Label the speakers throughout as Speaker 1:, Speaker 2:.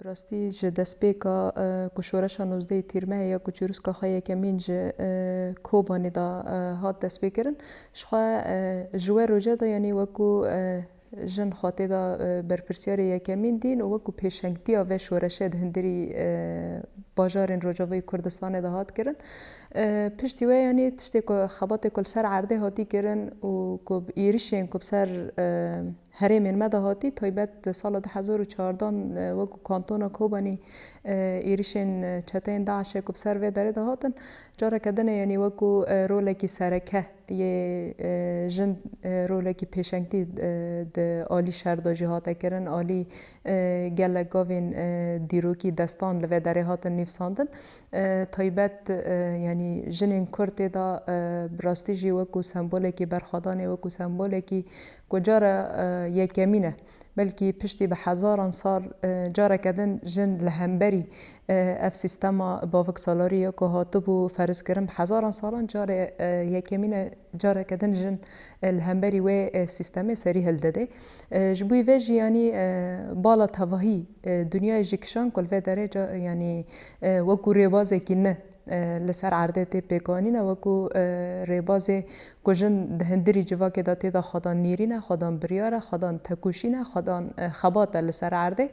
Speaker 1: براستی ji destpêka ku şoreşa 19 tîrmehê ya ku çîrûska xwe yekemîn ji Kobanê da hat destpêkirin, ji xwe ji we roje de yanî wekû jin xwatê da berpirsyarê yekemîn dîn û wekû pêşengtiya ve şoreşê di hindirî bajarên Rojavayê Kurdistanê de hat kirin. Piştî we yanî tiştê ku xebatê ku li ser erdê hatî kirin û ku êrişên ku bi ser herêmên me de hatî taybet di sala 2014 wekû kantona Kobanî êrişên çeteyên Daişê ku bi ser vê derê de hatin, careke din e yanî wekû rolekî sereke yê jin rolekî pêşengtî di alî şer de jî hate kirin, alî gelek gavên dîrokî destan li vê derê hatin nîvsandin. Taybet yanî jinên Kurd tê da bi rastî jî wekû sembolekî berxwedanê, wekû sembolekî ku cara yekemîn e. Belkî piştî bi hezaran sal careke din jin li hemberî ev sîstema bavik salarî ku hatibû ferezkirin bi hezaran salan carê yekemîn e careke din jin li hemberî wê sîstemê serî hildide. Ji bo vê jî yanî bala tevahî dunyayê jî kişan ku li vê derê yanî wekû rêbazekî nû li ser erdê tê pêkanîne wekû rêbazê ku jin di hindirî civakê de tê de xwedan nêrîne, xwedan biryar e, xwedan tekuşîn e, xwedan xebat e li ser erdê.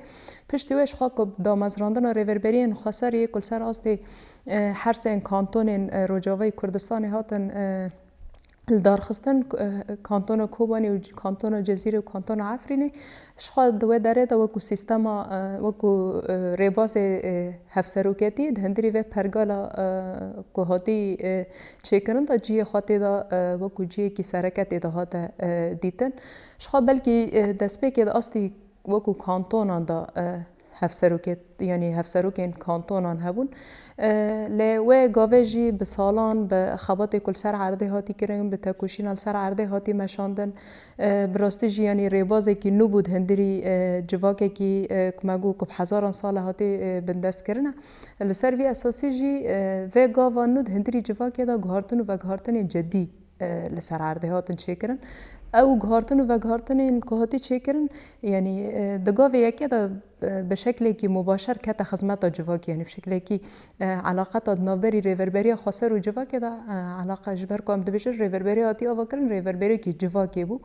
Speaker 1: Piştî wê ji xwe ku damezrandina rêveberiyên Xweserê ku li ser astê hersên kantonên Rojavayê Kurdistanê hatin li darxistin, kantona Kobanî û kantona Cezîrê û kantona Efrînê, ji xwe di wê derê de wekû sîstema wekû rêbazê hevseroketî di hindirî vê pergala ku hatî çêkirin de ciyê xwe tê de wekû ciyekî sereke tê de hate dîtin. Ji xwe belkî destpêkê de astî wekû kantonan da yanî hevserokên kantonan hebûn. Lê wê gavê jî bi salan bi xebatê ku li ser erdê hatî kirin, bi tekuşîna li ser erdê hatî meşandin, bi rastî jî yanî rêbazekî nû bû di hindirî civakekî ku me got ku bi hezaran sal e hatî bindestkirin e. Li ser vî esasî jî vê gava nû di hindirî civakê de guhartin û veguhartinên ceddî li ser erdê hatin çêkirin. Ew guhartin û veguhartinên ku hatî çêkirin yanî di gavê yekê de bi şeklekî mubaşer kete xizmeta civakê, yanî bi şeklekî elaqeta di navberî rêverberiya Xweser û civakê de eleqa ji ber ku em dibêjin rêverberiya hatî ava kirin rêverberiyekî civakê bû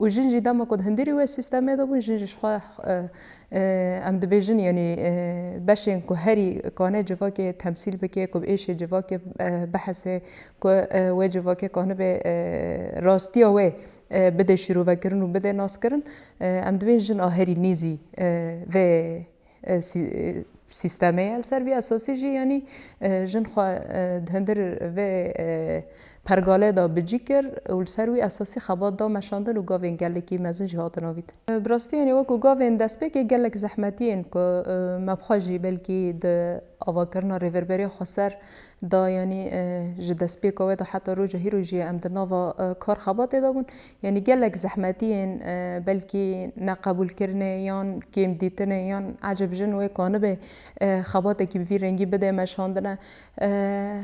Speaker 1: û jin jî dema ku di hindirî wê sîstemê de bûn jin jî ji xwe em dibêjin yanî beşên ku herî kanê civakê temsîl bike, ku bi êşê civakê behesê, ku wê civakê kanibe rastiya wê bide şîrovekirin û bide naskirin, em dibêjin jin a herî nêzî vê sîstemê ye. Li ser vî esasî jî yanî jin xwe di hindir vê pergalê de bicî kir û li ser wî esasî xebat da meşandin û gavên gelekî mezin jî hatin avîtin. Bi rastî yanî wekû gavên destpêkê gelek zehmetî yên ku me bixwe jî belkî di avakirina rêverberiya Xweser da yanî ji destpêka wê de heta roja hîro jî em di nava kar xebatê de bûn, yanî gelek zehmetî yên belkî neqebûlkirinê yan kêm dîtinê yan ecib jin wê kanibe xebatekî bi vî rengî bide meşandine.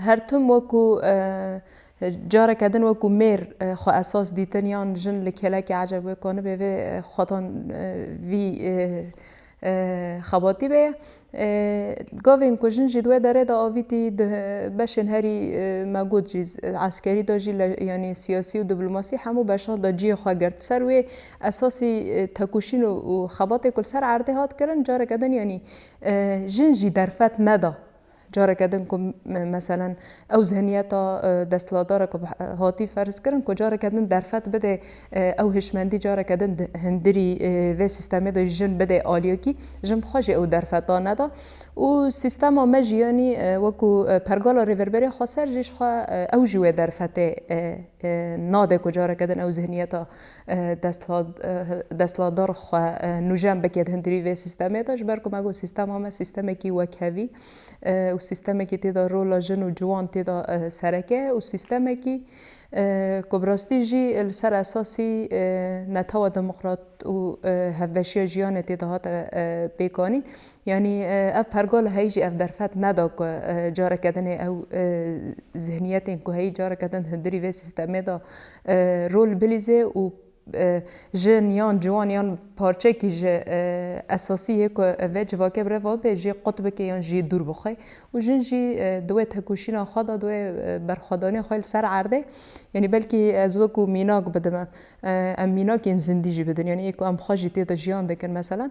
Speaker 1: Her tim wekû careke din wekû mêr xwe esas dîtin yan jin li kelekê eceb wê kanibe vê xwedan vî xebatî bêye. Gavên ku jin jî di wê derê de avîtî di beşên herî me got jî eskerî de jî yanî siyasî û dîplomasî hemû beşan de ciyê xwe girt ser wê esasî tekuşîn û xebatê ku li ser erdê hat kirin careke din yanî jin jî derfet neda. Careke din ku meselen ew zihniyeta desthilatdar ku hatî ferz kirin ku careke din derfet bide ew hişmendî careke din di hindirî vê sîstemê de jin bide aliyekî jin bi xwe jî ew derfet da neda û sîstema me jî yanî wekû pergala rêverberiya Xweser jî ji xwe ew jî wê derfetê nade ku careke din ew zihniyeta desthilatdar xwe nûjen bike di hindirî vê sîstemê de ji ber ku me got sîstema me sîstemekî wekhevî û sîstemekî tê de rola jin û ciwan tê de sereke û sîstemekî ku bi rastî jî li ser esasî netewa demokrat û hevbeşiya jiyanê tê de hate pêkanîn. Yanî ev pergala heyî jî ev derfet neda ku careke din ew zihniyetên ku heyî careke din hindirî vê sîstemê de rol bilîze û جن یان جوان یان پارچه کی ج اساسی که و جواکه بره و به جی قطب که یان جی دور بخوای و جن جی دوی تکوشینا خدا دوی برخدانی خیل سر عرده یعنی بلکی از وکو میناک بدم ام میناک این زندگی بدن یعنی یکو ام خاجی تیتا جیان دکن مثلا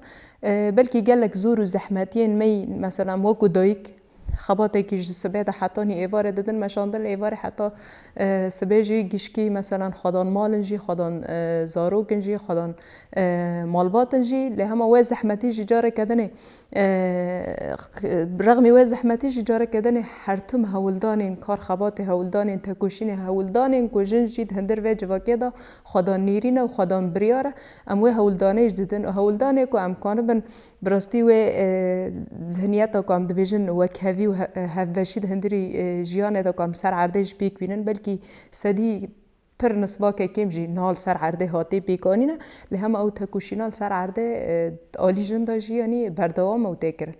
Speaker 1: بلکی گلک زور و زحمتین می مثلا وکو دایک خباته که سبیت حتی نی ایواره دادن مشاندل ایواره حتی سبیجی گشکی مثلا خدان مالنجی خدان زاروکنجی خدان مالباتنجی لهما و زحمتی جاره کدنه رغم و زحمتی جاره کدنه هر تم هولدانین کار خبات هولدانین تکوشین هولدانین کوجن جید هندر و جواکی دا خدان نیرین و خدان بریاره ام و هولدانیش دیدن و هولدانه که امکانه بن براستی و ذهنیت که ام دویژن و کهوی و هفوشید هندری جیانه دا که ام سر عردهش بیک بینن بلکی سدی پر نسباك كيمجي نهال سر عرده هاتي بيكانينا لهم او تكوشينال سر عرده آلي جندا جي يعني بردوام او تاكرن